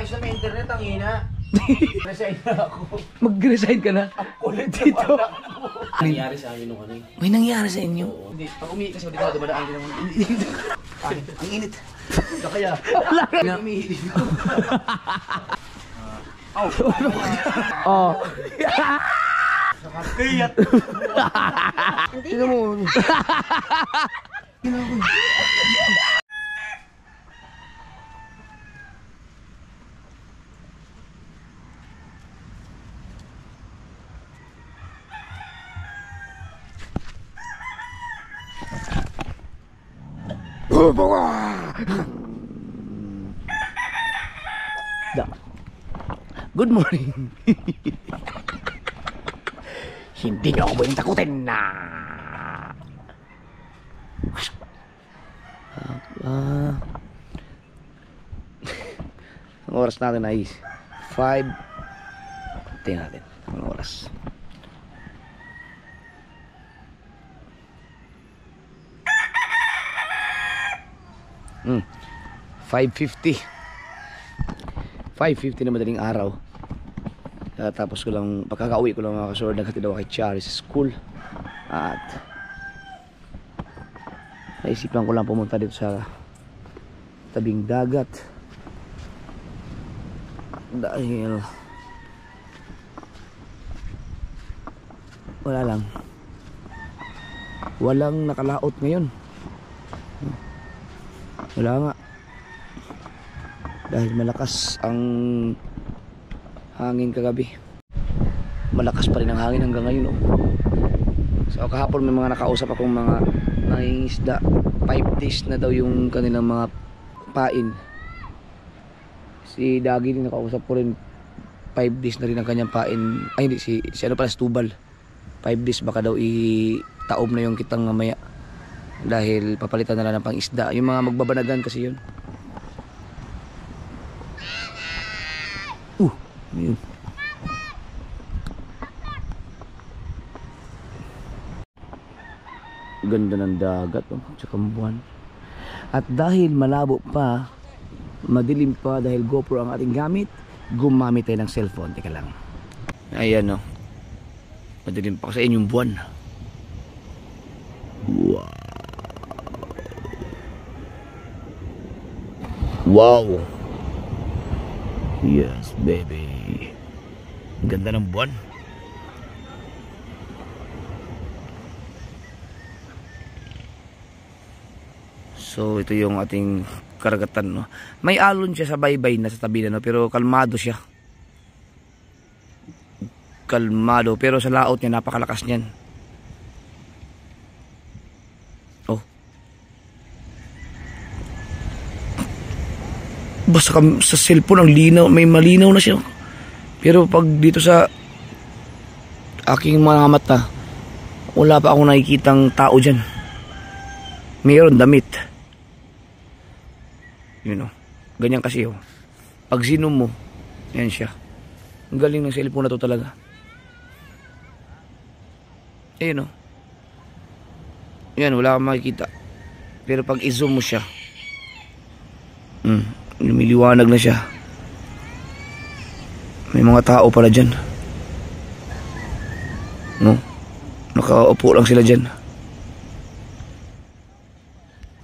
maayos na may internet, ang ina. Resign na ako. Mag-resign ka na? Ang kulit dito. Nangyari sa amin nung ano eh. May nangyari sa inyo? Hindi, pag umihi kasi dito, dumadaan din naman. Ang init. Kaya, umihi dito. Oh. Kayat. Tignan mo. Good morning. Hindi niyo ako pwedeng takutin na. Ang oras natin ay 5. Tingnan natin ang oras. Hmm. 5:50 na madaling araw. Tapos ko lang, pagkakauwi ko lang mga kasord, naghatid ako kay Chari sa school. At naisipan ko lang pumunta dito sa tabing dagat. Dahil walang nakalaot ngayon. Wala nga. Dahil malakas ang hangin kagabi. Malakas pa rin ang hangin hanggang ngayon, oh. So kahapon may mga nakausap akong mga nangingisda. 5 days na daw yung kanilang mga pain. Si Dagi din nakausap ko rin, 5 days na rin ang kanyang pain. Ay hindi, si ano pala, Stubal. 5 days baka daw itaob na yung kitang mamaya. Dahil papalitan na lang ng pang-isda. Yung mga magbabanagan kasi yun. Yun. Ganda ng dagat, oh, tsaka buwan. At dahil malabo pa, madilim pa dahil GoPro ang ating gamit, gumamit tayo ng cellphone. Teka lang. Ayan, oh. Madilim pa kasi yung buwan. Wow. Yes, baby. Ganda ng buwan. So ito yung ating karagatan, no. May alon siya sa baybay na sa tabi na, no, pero kalmado siya. Kalmado, pero sa laot niya napakalakas niyan. Oh. Basta sa cellphone ang linaw, may malinaw na siya. Pero pag dito sa aking mga mata, wala pa akong nakikitang tao dyan. Mayroon damit. Yun, oh. Ganyan kasi, oh. Pag zoom mo, yan siya. Ang galing ng cellphone na to talaga. Ayun, oh. Yan, wala kang makikita. Pero pag i-zoom mo siya, lumiliwanag na siya. May mga tao pala dyan, no? Nakaupo lang sila dyan.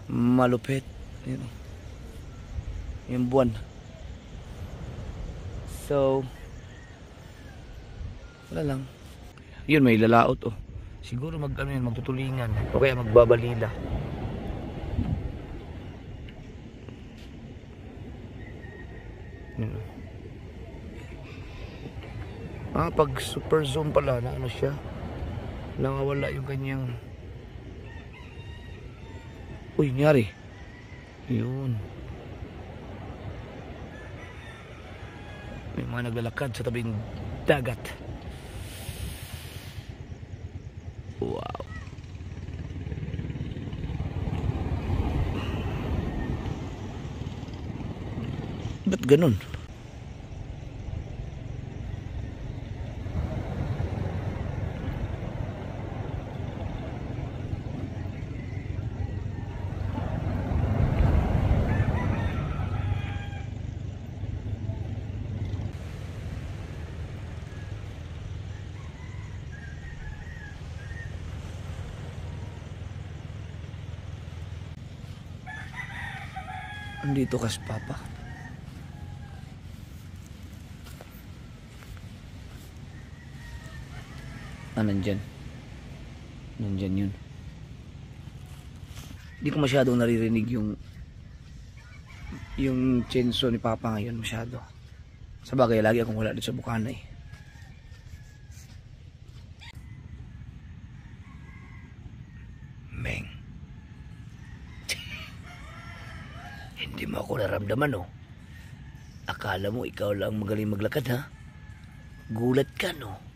Malupit. Yan. Yung buwan. So wala lang. Yun, may lalaot, oh. Siguro magtutulingan o kaya magbabalila. Yun. Pag super zoom pala na ano siya, nawawala yung kanyang, uy, nangyari. Yun, may mga naglalakad sa tabing dagat. Wow. Ba't ganun? Andito ka si Papa. Nandyan. Nandyan yun. Hindi ko masyadong naririnig yung tsenso ni Papa ngayon masyado. Sabagay, lagi akong wala dito sa Bukana eh. Meng. Hindi mo ako naramdaman oh. Akala mo ikaw lang magaling maglakad ha? Gulat ka no?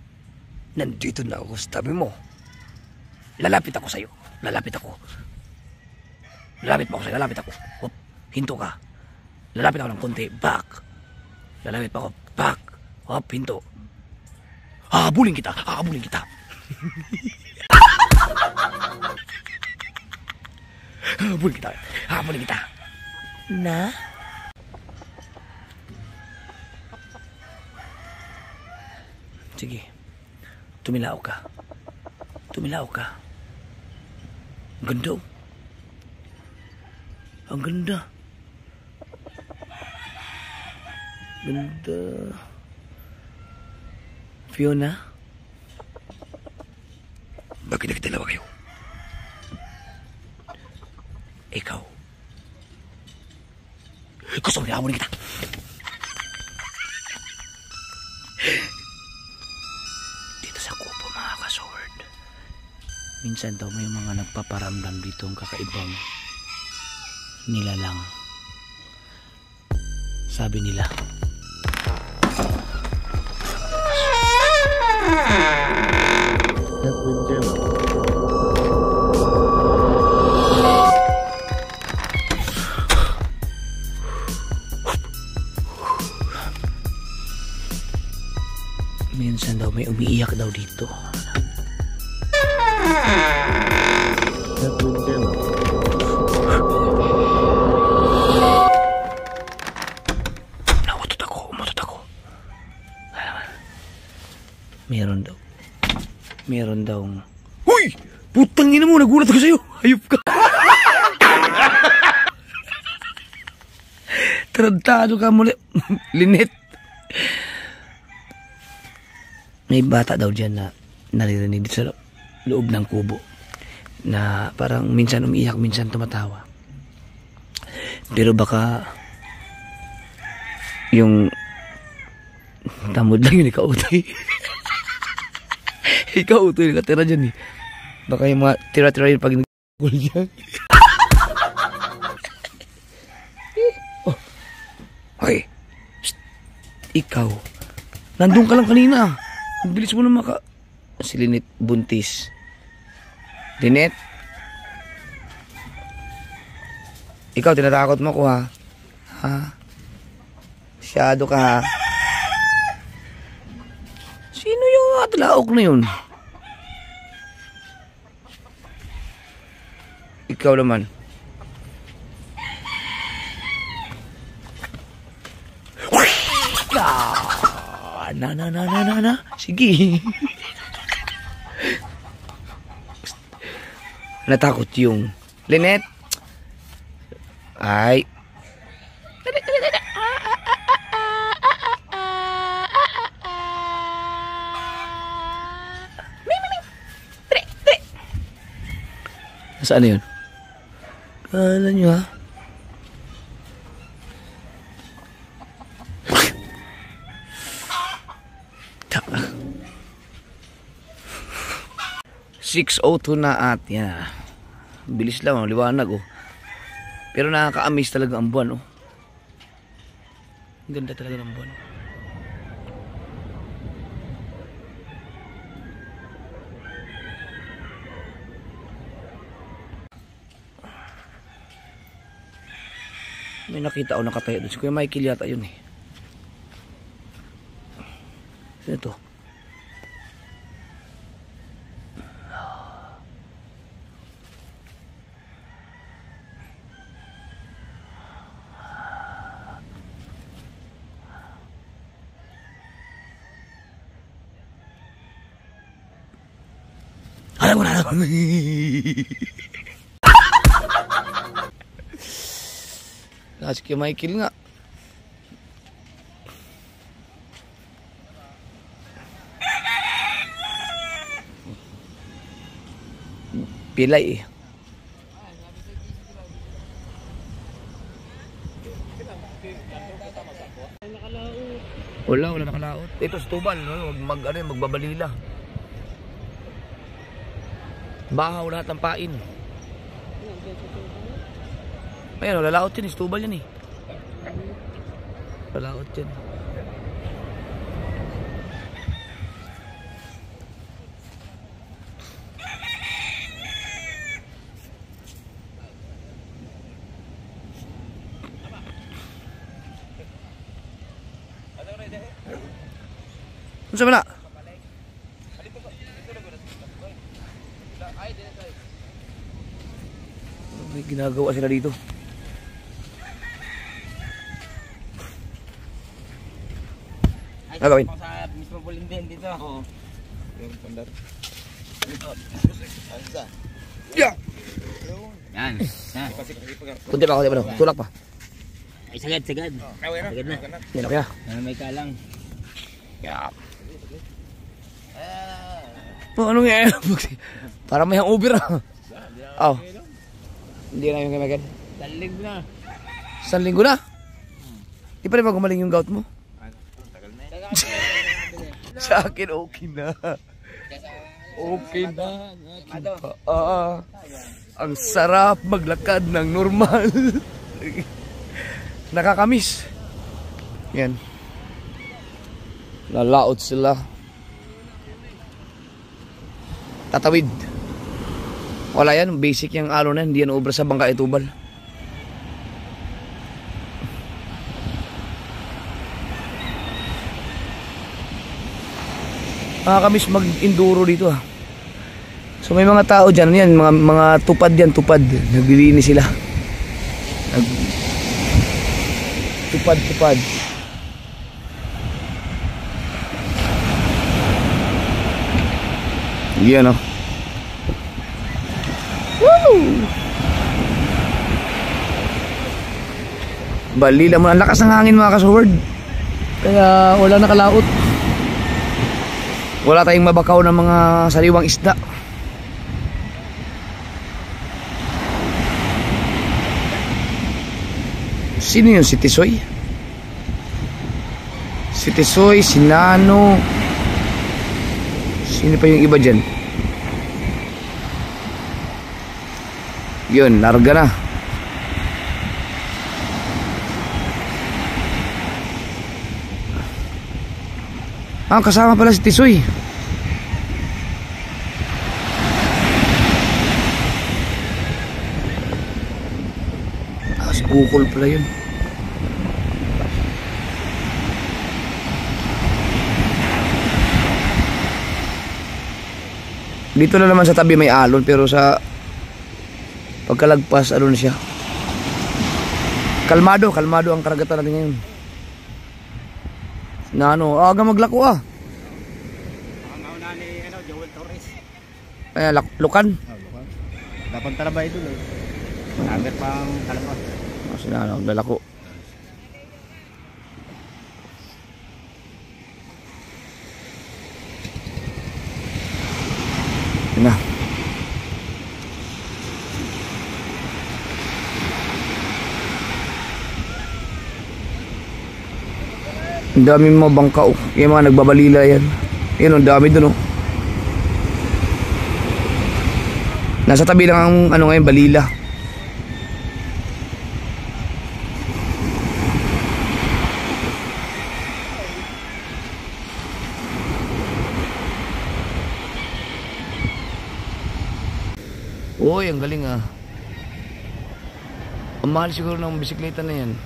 Nandito na ako sa tabi mo. Lalapit ako sa'yo. Lalapit ako. Lalapit mo ako sa'yo. Lalapit ako. Hop. Hinto ka. Lalapit ako ng konti. Back. Lalapit pa ako. Back. Hop. Hinto. Habulin kita. Habulin kita. Habulin kita. Habulin kita. Na? Sige. Tumilaw ka. Tumilaw ka. Ang ganda oh. Ang ganda. Ganda. Fiona? Bakit nagdalawa kayo? Ikaw. Gusto mo niya, kita. Dito sa kubo mga ka-sword. Minsan daw may mga nagpaparamdam dito ang kakaibang nilalang. Sabi nila. Minsan daw may umiiyak daw dito. Umutot ako. Meron daw. Uy! Putang ina mo, nagulat ako sa'yo. Hayop ka. Tarantado ka muli. Linet. May bata daw dyan na naririnig sa loob ng kubo na parang minsan umiiyak, minsan tumatawa. Pero baka yung tamod lang yun, ikaw utoy. Ikaw utoy, nakatira dyan eh. Baka yung mga tira-tira yun pag nag-gul dyan. Oh. Okay. Psst. Ikaw. Nandun ka lang kanina. Ang bilis mo na Si Linet buntis. Linet? Ikaw, tinatakot mo ko ha? Ha? Masyado ka ha? Sino yung atlaok na yun? Ikaw naman. Na. Sige. Natakot yung Linet. Ay. Saan yun? Kala nyo ha? Taka. 6:02 na at yan. Bilis lang, liwanag oh. Pero nakaka-amaze talaga ang buwan oh. Ang ganda talaga ng buwan. May nakita ako nakatayo doon. Si Kuya Michael yata yun eh. Ito. Alam mo na. Si Kuya Michael nga. Pilay eh. Wala nakalaot. Ito sa Tubal, no? Magbabalila. Bahaw lahat ng pain. Ayan, lalaot yan, Tubal yan eh. Lalaot yan. Ano sa mana? May ginagawa sila dito. Ano gawin? Sa mismo Bulinden dito. Oo. Yung pandar. Yeah! Yan. Kunti pa. Tulak pa. Ay, sagad. Sagad na. Yan o kaya. May kalang. Yeah. Oh, anong yan? Parang may hangover ah. Oh. Hindi na yung kamagan. Dalig na. Isang linggo na? Di pa rin ba gumaling yung gout mo? Sa akin okay na. Okay na. Ang sarap maglakad ng normal. Nakakamiss. Yan. Lalaot sila. Tatawid. Wala yan, basic yung alo na, hindi yan obra sa Bangka Itubal. Nakakamiss mag-enduro dito ah. So may mga tao dyan, yan, mga tupad yan, tupad. Naglilinis sila. Tupad. Yan oh. Woo! Balila mo, ang lakas ng hangin mga kasword. Kaya wala nakalaot. Wala tayong mabakaw ng mga sariwang isda. Sino yun? Si Tisoy? Si Tisoy, si Nano. Sino pa yung iba dyan? Yun, larga na. Kasama pala si Tisoy. Si Bukol pala yun. Dito na naman sa tabi may alon, pero sa pagkalagpas alon siya. Kalmado ang karagatan natin ngayon. Na ano, aga maglako ah. Ang nauna ni Joel Torres. Lukan. Lukan. Dapat talabay doon eh. Nagat pang kalabas. Sina ano, lalako. Na. Ang dami mga bangka oh. Yung mga nagbabalila yan. Yan ang dami dun oh. Nasa tabi lang ang ano ngayon, balila. Uy, ang galing ah. Ang mahal siguro ng bisikleta na yan.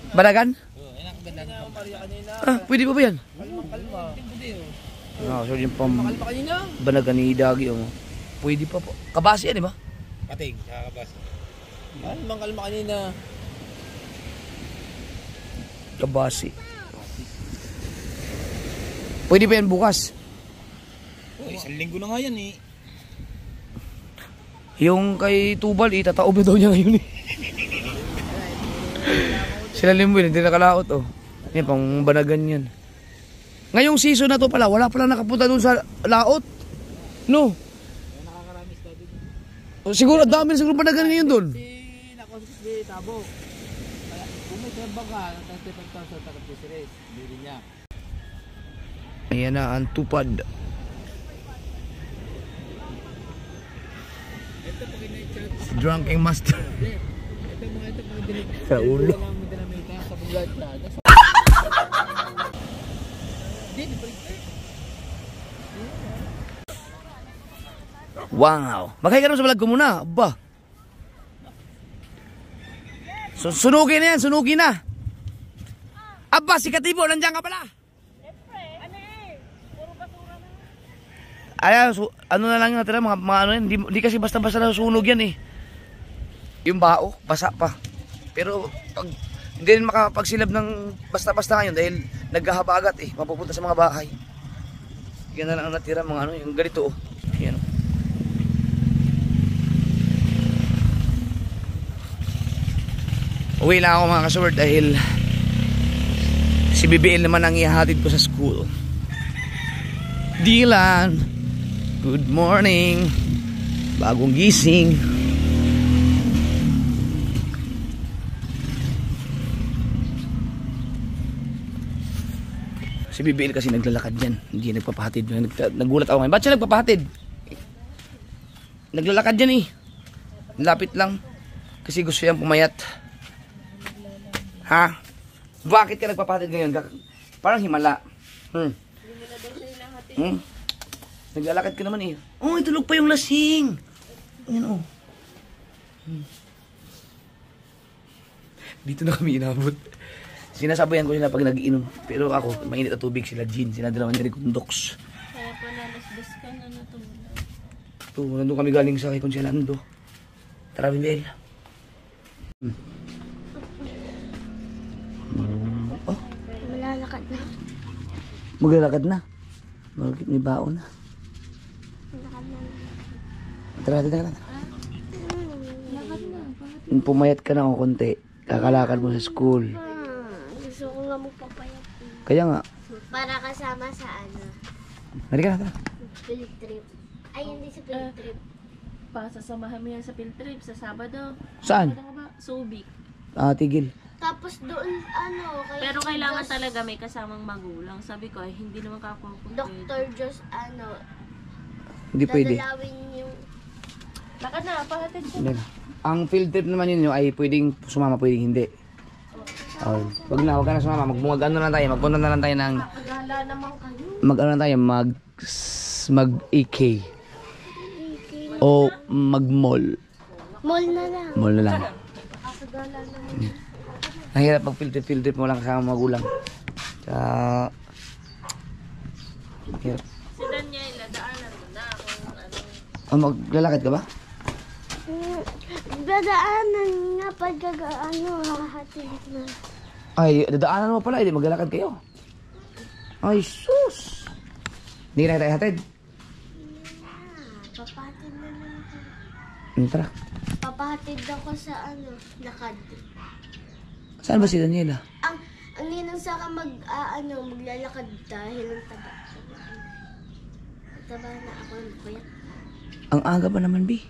Banagan? Oo, yan ang ganda ng Maria kanina. Pwede pa ba yan? Kalma. So yung pang Kalma kanina. banagan ni Dagi. Pwede pa po. Kabasi yan, di ba? Pating, kakabas. Kalma kanina. Kabasi. Pwede pa yan bukas. Oh, isang linggo na nga yan eh. Yung kay Tubal, itataob na daw niya ngayon eh. Sila Limbuin, hindi nakalaot oh. Yan, pang banagan yan. Ngayong season na to pala, wala pala nakapunta dun sa laot. No? Nakakaramis daw dito. O, siguro, dami na siguro banagan ngayon dun. Si Nakonsis di Tabo. Kaya, kung may trabaho ka, natatipan sa takot si Res. Bili niya. Ayan na ang tupad. Ito pag ina-chat. Drunken master. Ito pag dinig. Sa ulo. Wala mo dinamita sa bulat na. Hindi, balik. Wow. Maghay ka naman sa vlog ko muna. Aba. So, sunugin na yan. Sunugin na. Aba, si Katibo. Nandiyan ka pala. Ayan, so, ano na lang yung natira, mga ano yan, hindi kasi basta-basta nasusunog yan eh. Yung bao, basa pa. Pero pag, hindi rin makapagsilab ng basta-basta ngayon dahil naghahabagat eh, mapupunta sa mga bahay. Yan na lang ang natira, mga ano, yung ganito oh. Yan oh. Uwi lang ako mga kasword dahil si BBL naman ang ihahatid ko sa school. Dylan, good morning. Bagong gising. Si BBL kasi naglalakad yan. Hindi nagpapahatid. Nagulat ako ngayon. Ba't siya nagpapahatid? Naglalakad yan eh. Lapit lang. Kasi gusto niyang pumayat. Ha? Bakit ka nagpapahatid ngayon? Parang himala. Naglalakad ka naman eh. Oh, itulog pa yung lasing. Ayan oh. Dito na kami inabot. Sinasabayan ko sila pag nag-iinom. Pero ako, mainit na tubig sila Jean. Sila dalawa ni Ricondox. Kaya pa nalasdas ka na natulog. Ito, nandun kami galing sa kay Consielando. Tara, Bibel. Oh, Malalakad na. maglalakad na. May baon na. Tara, tara, tara. Lakad na. Kung pumayat ka na o konti, kakalakad mo sa school. Gusto ko nga magpapayat. Kaya nga. Para kasama sa ano, Halika na, tara. field trip. Ay, hindi sa field trip. Pasasamahan mo yan sa field trip sa Sabado. Saan? Sabado ka ba? Subic. Tigil. Tapos doon, ano, kay Pero kailangan Diyos, talaga may kasamang magulang. Sabi ko, ay, hindi naman kakumpul. Dr. Josh, ano, Hindi pwede. dadalawin yung, Lakad na, pahatid ko. Hindi na. Ang field trip naman yun ay pwedeng sumama, pwedeng hindi. Wag na sumama. Mag-ano na lang tayo. Magpunta na lang tayo ng... pagala naman kayo. Mag-ano na tayo, mag-AK. O mag-mall. Mall na lang. Mall na lang. Pagala naman. Nahirap pag field trip mo lang kasama magulang. Hirap. Si Daniela, daanan mo na kung ano. Maglalakad ka ba? Dadaanan nga ano, hahatid na. Ay, dadaanan mo pala. Hindi maglalakad kayo. Ay, sus. Hindi na tayo hatid. Papahatid na lang ako. Tara. Papahatid ako sa ano, lakad. Saan ba si Daniela? Ang ninang sa akin maglalakad dahil ang taba. Taba na ako ng puyat. Ang aga pa naman, B.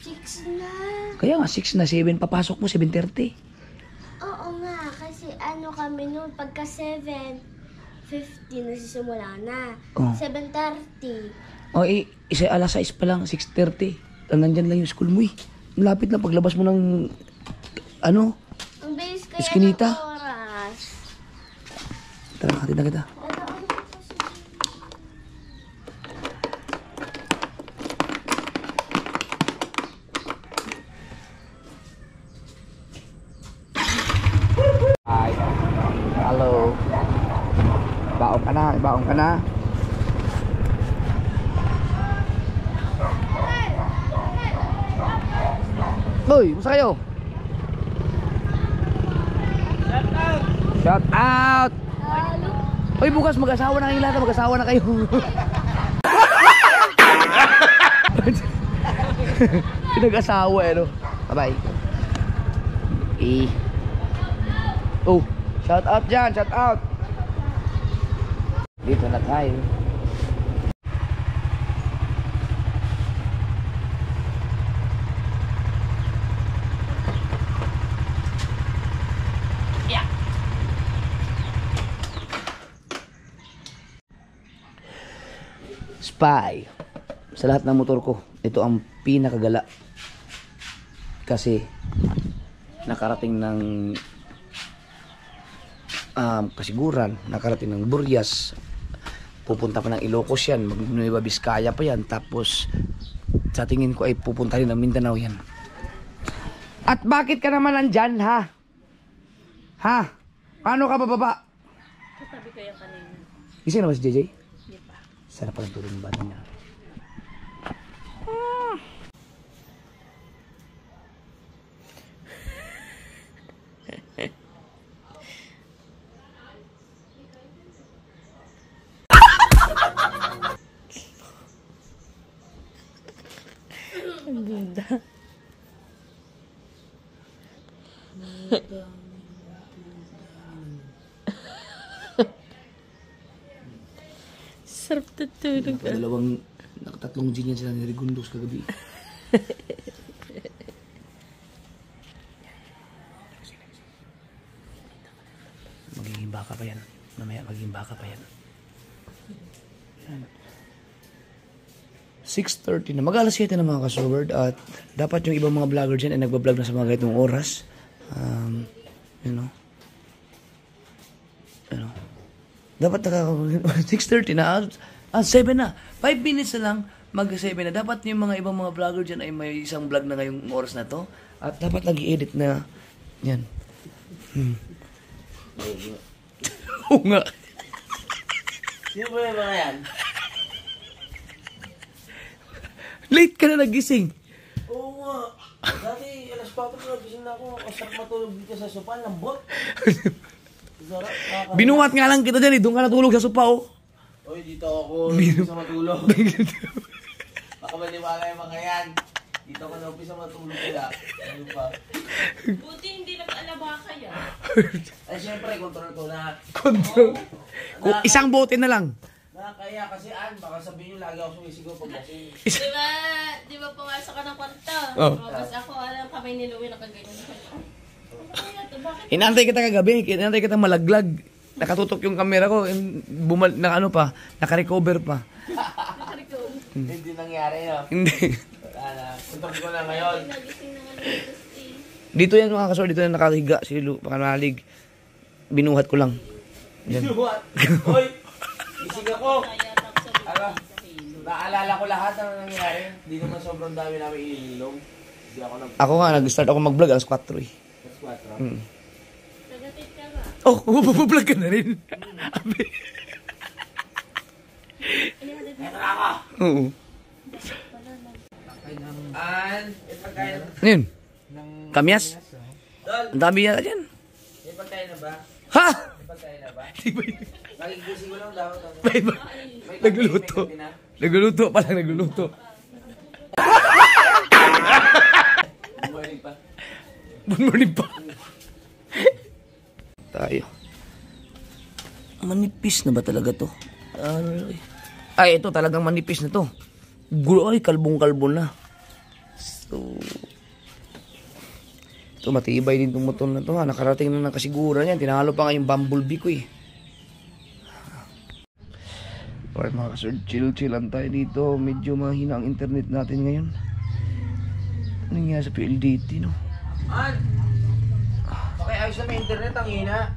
6 na. Kaya nga, 6 na, 7. Papasok mo, 7:30. Oo nga, kasi ano kami noon, pagka 7:50 nasisimula na. Oh. 7:30. O, isa alas 6 pa lang, 6:30. Nandyan lang yung school mo eh. Malapit na paglabas mo ng, ano, Ang bilis kaya Eskinita. ng oras. tara, hatid na kita. baon ka na. Boy, musta kayo? Shout out! Uy, bukas mag-asawa na kayong lahat. Mag-asawa na kayo. Pinag-asawa eh, no? Bye-bye. Oh, shout out dyan, shout out. Dito na tayo. Spy. Sa lahat ng motor ko, ito ang pinakagala. Kasi nakarating ng kasiguran, nakarating ng Burias, pupunta pa ng Ilocos yan, mag-Nueva Vizcaya pa yan, tapos sa tingin ko ay pupunta rin ng Mindanao yan. At bakit ka naman nandyan, ha? Ha? Paano ka bababa? Sabi ko yung kanina. Gising na ba si JJ? Hindi pa. Sana palang tulog ng bata niya. Ang ganda. Sarap tutulog. Dalawang, nakatatlong gin yan sila ni Rigundos kagabi. Magiging baka pa yan. Mamaya magiging baka pa yan. 6:30 na. Mag-alas 7 na mga ka-Soberd. At dapat yung ibang mga vlogger dyan ay nagbablog na sa mga ganitong oras. You know. Dapat 6:30 na. 7 na. 5 minutes na lang. Mag-7 na. Dapat yung mga ibang mga vlogger dyan ay may isang vlog na ngayong oras na to. At dapat lagi edit na. Yan. Oo nga. Sino ba yung mga yan? Late ka na nagising. Oo nga. Dati, alas 4 ko nagising na ako. Masarap matulog dito sa sopa. Lambot. Sarap. Binuhat nga lang kita dyan eh. Doon ka natulog sa sopa oh. Oy, dito ako. Dito sa matulog. Baka maniwala yung mga yan. Dito ako na umpisa matulog kaya. Ano pa? Buti hindi nag-alaba kayo. Ay, syempre, control ko na. Control. Isang bote na lang. Kaya kasi baka sabihin nyo lagi ako sumisigaw pag lasing. Di ba pumasok ka ng kwarto? Oh. Tapos ako, alam kamay ni Louie nakaganyan. Kaya to, bakit? Inantay kita kagabi. Inantay kita malaglag. Nakatutok yung camera ko. Naka-recover pa. Hindi nangyari yun. Hindi. Wala na. Control ko na ngayon. Nagising na nga ng Dito yan mga kasor. Dito yan nakahiga. Si Lu. Pakanalig. Binuhat ko lang. Yan. What? Hoy! Isig ako! Ano? Naalala ko lahat ng nangyari. Hindi naman sobrang dami namin ililong. Hindi ako Ako nga, nag-start ako mag-vlog alas 4 eh. Alas 4. Nagatit ka ba? Oh, mapapablog ka na rin. Ito na ako! Oo. May pagkain Ano yun? Kamyas? Dol! Ang dami yan dyan. May pagkain na ba? Ha? May pagkain na ba? Di ba yun? Nagigising ko lang dapat ako. May ba? Nagluluto. Nagluluto pa lang, nagluluto. Morning pa. Good morning pa. Tayo. Manipis na ba talaga to? Ay, ito talagang manipis na to. Gulo, ay, kalbong-kalbo na. So, ito, matibay din itong motor na to ha. Nakarating na ng kasiguran yan. Tinalo pa nga yung bumblebee ko eh. Alright mga kasord, chill lang tayo dito. Medyo mahina ang internet natin ngayon. Ano nga sa PLDT no? Okay, ayos na may internet, ang hina.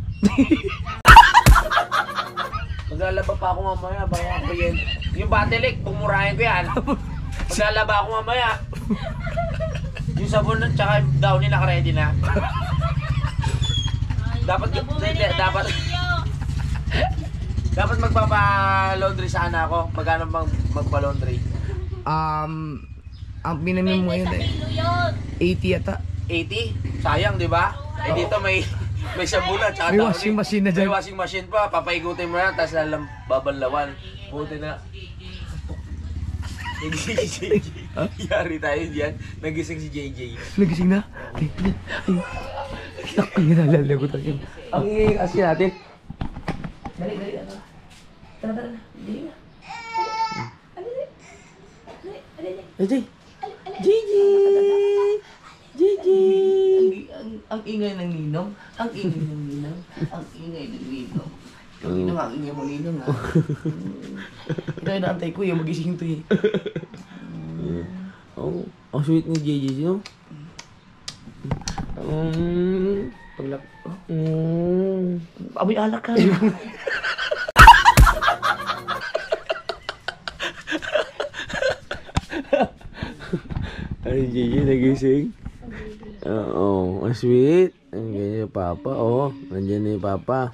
Maglalaba pa ako mamaya, bayan ko yan. Yung Batelic, bumurahin ko yan. Maglalaba ako mamaya. Yung sabon at saka yung downy naka-ready na. Dapat magpapa-laundry sana ako. Magkano bang magpa-laundry? Ang minimum mo ngayon eh, Kilo yun. 80 yata. 80? Sayang, di ba? Eh dito may sabuna. Tsaka May tao washing rin. machine na dyan. May washing machine pa. Papaikutin mo na, tapos babanlawan. Buti na. Nagising si JJ. Yari tayo dyan. Nagising si JJ. Nagising na? Ay. Ang nalalagot tayo. Ang ingay kasi natin. Dali. Tara. Dali na. JJ! Ang ingay ng ninong. Ang ingay ng ninong. Kanina nga, ang ingay mo ninong ha. Ito yung naantay ko yung magising to eh. Oh, ang sweet ni JJ, no? Paglap. Amoy alak ka. Ay, JJ, nagising? Oo, ang sweet. Ang ganyan yung papa, oh. Nandiyan na yung papa.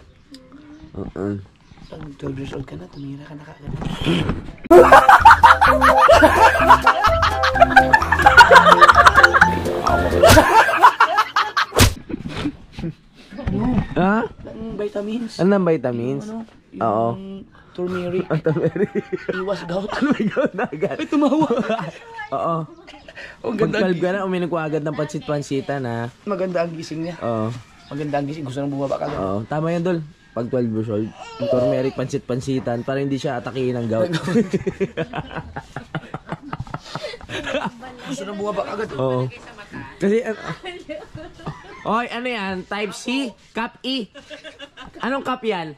Pag 12 years old ka na, tumira ka na kagad. Ha? Ang vitamins. Anong vitamins? Ano? Oo. Yung turmeric. Ang tameri. Iwas gout. Ano may gawin na agad? Ay, tumawa. Oo. Ang Pag ganda. 12 ka na, uminom ko agad ng pansit-pansitan, ha? Maganda ang gising niya. Oo. Maganda ang gising. Gusto nang bumaba ka. Oo. Tama yan, Dol. Pag 12 years old, yung turmeric, pansit-pansitan, para hindi siya atakihin ng gout. Gusto nang bumaba agad. Oo. Kasi, Oy, ano yan? Type C? Cup E? Anong cup yan?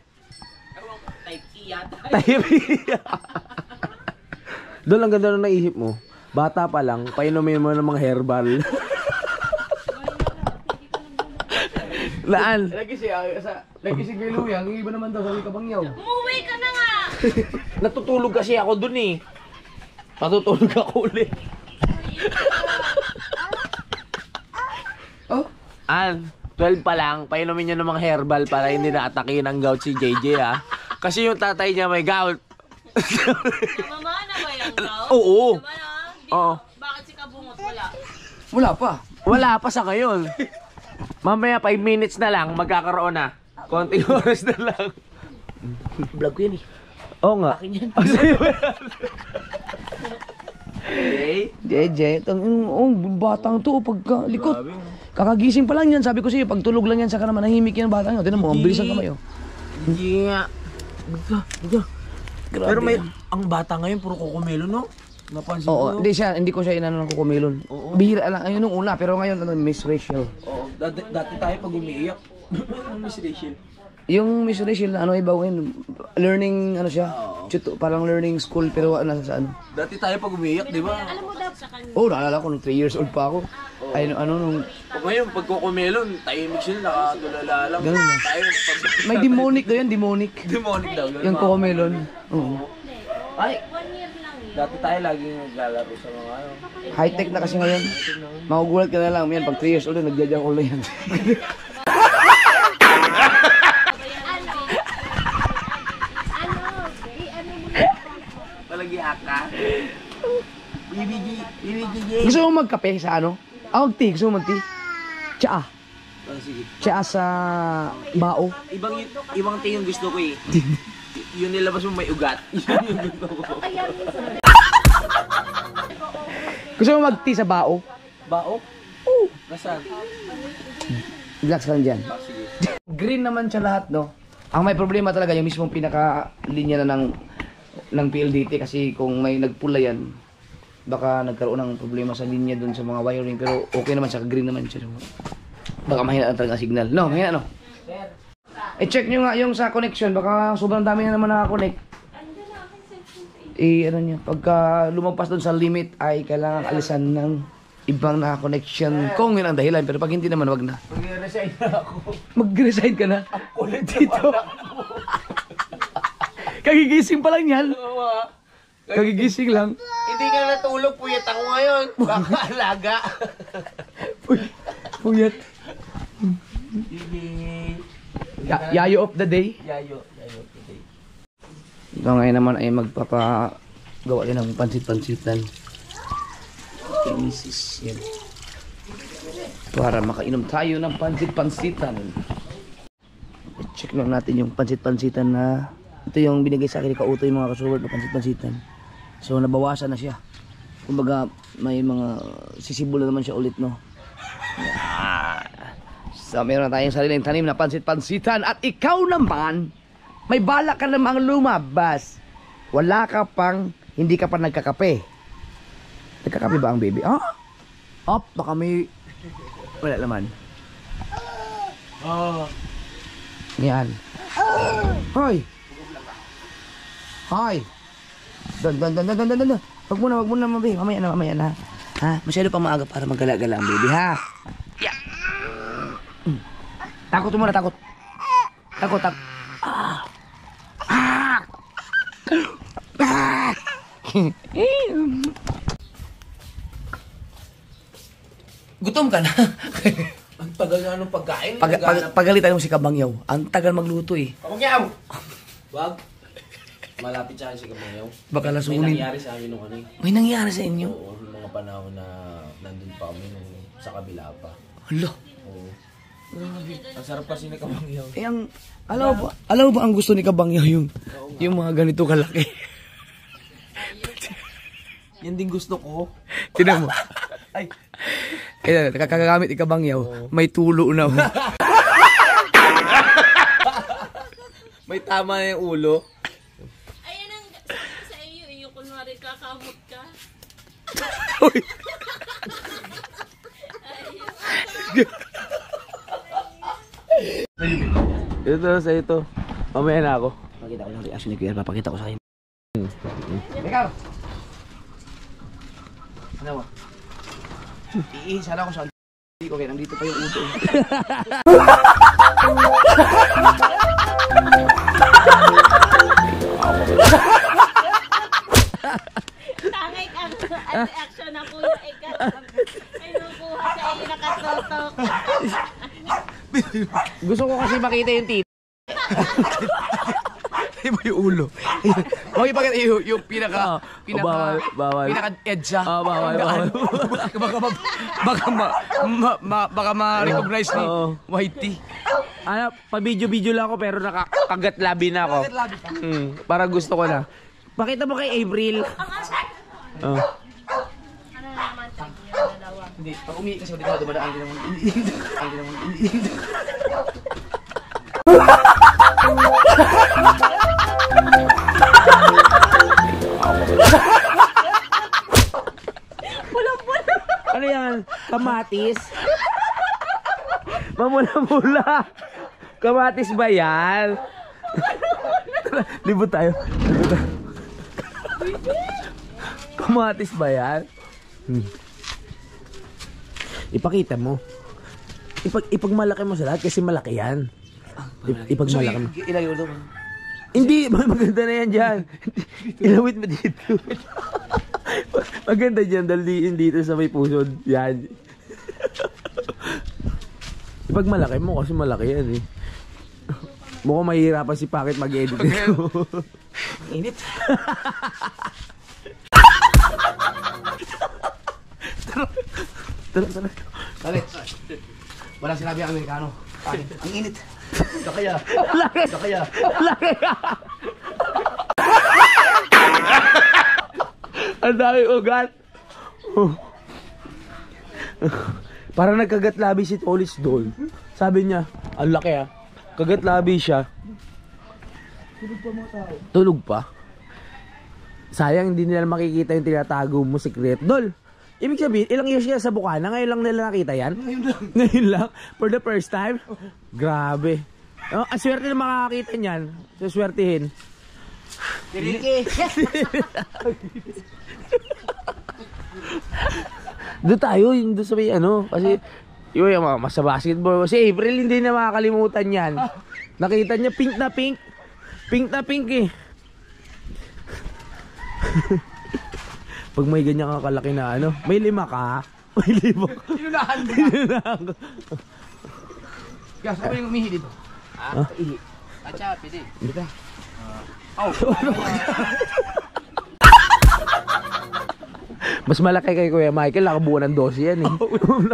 Type E yata. Type E. Doon, ang ganda na naisip mo. Bata pa lang, painumin mo ng mga herbal. Laan? Nagising kay Luyang. Yung iba naman daw sa Kabangyaw. Umuwi ka na nga. Natutulog kasi ako dun eh. Natutulog ako ulit. Oh? 12 pa lang, painumin niya ng mga herbal para hindi na atake ng gout si JJ, ha. Kasi yung tatay niya may gout. Namamana ba yung gout? Oo. Namana? Oo. Bakit si Kabungot wala? Wala pa. Wala pa sa ngayon. Mamaya 5 minutes na lang, magkakaroon na. Konting oras na lang. Vlog ko yan eh. Oo nga. Akin yan. Okay. Jeje, batang to, pagka likot. Kakagising pa lang yan, sabi ko sa'yo, pag tulog lang yan, saka naman nahimik yan batang yun. Tinan mo, ang bilis ang kamay oh. Hindi nga. Grabe. Pero may, ang bata ngayon, puro kukumelo, no? Napansin Oo, ko. hindi ko siya inano ng kukumilon. Bihira lang, ayun nung una, pero ngayon, Miss Rachel. Oo, dati tayo pag umiiyak. Miss Rachel. Yung Miss Rachel na ano, iba yun, learning, ano siya, parang learning school, pero nasa ano. Dati tayo pag umiiyak, di ba? Alam mo daw sa kanya. Oh, naalala ko nung 3 years old pa ako. Ay, nung, Pag ngayon, pag kukumelon, tahimik sila, nakatulala lang. Ganun na. Tayo, pag... may demonic daw yan, demonic. Demonic daw. Yung kukumilon. Oo. Ay, 1 year lang yun. dati tayo laging naglalaro sa mga ano. High-tech na kasi ngayon. Magugulat ka na lang, yan, pag 3 years old, nagjajakol na yan. Palagi ka. Gusto mo magkape sa ano? Tea, gusto mo mag-tea? Tsaa. Sige. Tsaa sa bao. Ibang tea yung gusto ko eh. Yun nilabas mo may ugat. Yun yung gusto ko. Gusto mo mag-tea sa bao? Bao? Oo. Nasaan? Relax lang dyan. Sige. Green naman siya lahat, no? Ang may problema talaga yung mismong pinaka-linya na ng PLDT kasi kung may nagpula yan, baka nagkaroon ng problema sa linya dun sa mga wiring, pero okay naman siya, green naman siya. Baka mahina lang talaga ang signal. No, mahina no? I-check nyo nga yung sa connection, baka sobrang dami na naman nakakonect. Ano niya, pagka lumagpas dun sa limit ay kailangan alisan ng ibang naka-connection kung yun ang dahilan, pero pag hindi naman wag na. Mag-resign na ako. Mag-resign ka na? Kulit Dito. Kagigising pa lang yan. Kagigising lang. Hindi ka natulog, puyat ako ngayon. Baka alaga. Puyat. Yayo of the day. Yayo. So ngayon naman ay magpapagawa rin ng pansit-pansitan. Okay, misis. Yan. Para makainom tayo ng pansit-pansitan. Check lang natin yung pansit-pansitan na ito yung binigay sa akin ni Kautoy mga kasuward na pansit-pansitan. So nabawasan na siya. Kumbaga may mga sisibol na naman siya ulit, no. So meron na tayong sariling tanim na pansit-pansitan. At ikaw naman, may balak ka namang lumabas. Wala ka pang, hindi ka pa nagkakape. Nagkakape ba ang baby? Ah? Baka may... Wala naman. Yan. Hoy! Hoy! Dan. Wag muna, mabi. Mamaya na. Ha? Masyado pa maaga para maggala-gala ang baby, ha? Yeah. Takot muna. Takot. Gutom ka na. Ang tagal nga nung pagkain. Pagalitan mo si Kabangyaw. Ang tagal magluto eh. Kabangyaw! Wag. Malapit sa akin si Kabangyaw. Baka May lasunin. nangyari sa amin nung ano eh. May nangyari sa inyo? Oo, yung mga panahon na nandun pa kami nung sa kabila pa. Hala. Oo. Ang sarap kasi ni Kabangyaw. Eh ang... Alam mo ba ang gusto ni Kabangyaw yung mga ganito kalaki? Yan din gusto ko. Tinan mo. Ay. Kaya kakagamit ni Kabangyaw, may tulo na. May tama na yung ulo. Ayan ang sabi sa iyo, yung kunwari kakamot ka. Ito. Mamaya na ako. Pakita ko lang reaction ni Kuya, papakita ko sa kanya. Ikaw! Ano ba? Iisan ako sa hindi ko kaya nandito pa yung uso. Tangay ka ang reaction na kuya ikat. Ay nakuha sa iyo nakatutok. Gusto ko kasi makita yung tito. Hindi mo yung ulo. Okay, bakit yung pinaka bawal. pinaka-edge siya. Bawal. Baka ma-recognize ni Whitey. Ano, pa-video lang ako pero nakakagat labi na ako. Para gusto ko na. Pakita mo kay April. Ano naman tayo na daw. Hindi, pag umiik kasi dito dumadaan din naman. Ano yan? Kamatis? Mamula-mula. Kamatis ba yan? Libot tayo. Kamatis ba yan? Ipakita mo. Ipagmalaki mo sa lahat kasi malaki yan. Ipagmalaki mo. Ilagay mo doon. Hindi, maganda na yan dyan. Ilawit mo dito. Maganda dyan, daliin dito sa may pusod. Yan. Ipagmalaki mo kasi malaki yan eh. Mukhang mahihirapan si Pakit mag-edit. Init. Tara. Bakit? Walang sinabi ang Amerikano. Ang init. Kaya. Laki. Ang dami ugat. Para nagkagat labi si Tolis doon. Sabi niya, ang laki ah. Kagat labi siya. Tulog pa mga tao. Tulog pa? Sayang hindi nila makikita yung tinatago mo secret. Dol, ibig sabihin, ilang years siya sa Bukana? Ngayon lang nila nakita yan? Ngayon lang? For the first time? Grabe. Oh, ang swerte na makakakita niyan. Suswertihin. Ricky. Doon tayo, yung doon sa may ano. Kasi, yung mas sa basketball. Si April hindi na makakalimutan yan. Nakita niya pink na pink. Pink na pink eh. Pag may ganyan kakalaki na ano, may 5 ka. May 5 ka. Inunahan mo. Kaya saan ba yung umihi dito? Ihi. Atsa, pwede. Dito. Mas malaki kay Kuya Michael, nakabuo ng 12 yan eh.